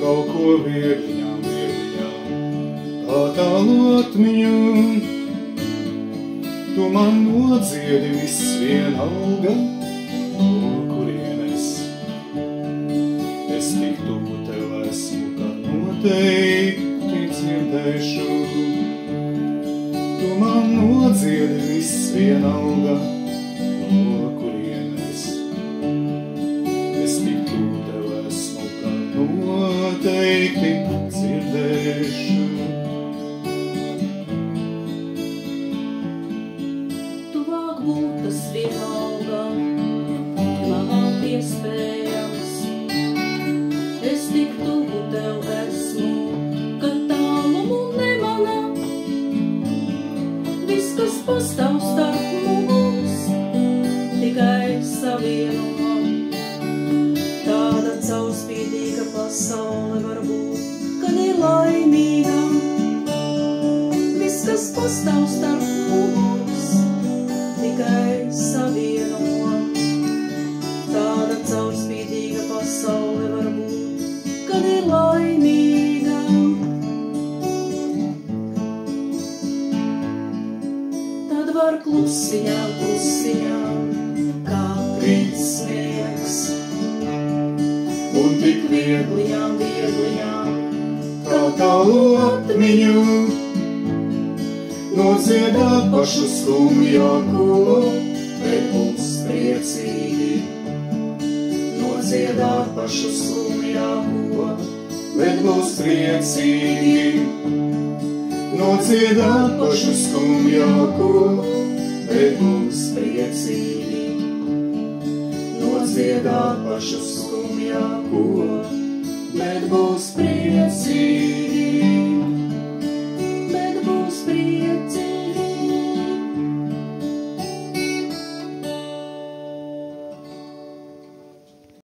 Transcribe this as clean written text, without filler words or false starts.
kaut ko viegliņām, attālot viņu. Tu man nodziedi viss vienalga, no kurienes es tik tuvu tev esmu, kā noteikti dzirdēšu. Tu man nodziedi viss vienalga, no kurienes es tik tuvu tev esmu, kā noteikti dzirdēšu. Tas vienalga, man iespējams. Es tik tuvu tev esmu, ka tālumu nemana. Viss, kas pastāv starp mums, tikai savieno. Tāda caurspīdīga pasaule var būt, kad ir laimīga. Viss, kas pastāv starp mums, tikai savieno. Tāda caurspīdīga pasaule var būt, kad ir laimīga. Tad var klusiņām, klusiņām, kā krīt sniegs. Un tik viegliņām, viegliņām, kā tālu atmiņu. Nodziedāt pašu skumjāko, bet būs priecīgi. Nodziedāt pašu skumjāko, bet būs priecīgi. Nodziedāt pašu skumjāko, bet būs priecīgi. Nodziedāt pašu skumjāko, bet būs priecīgi.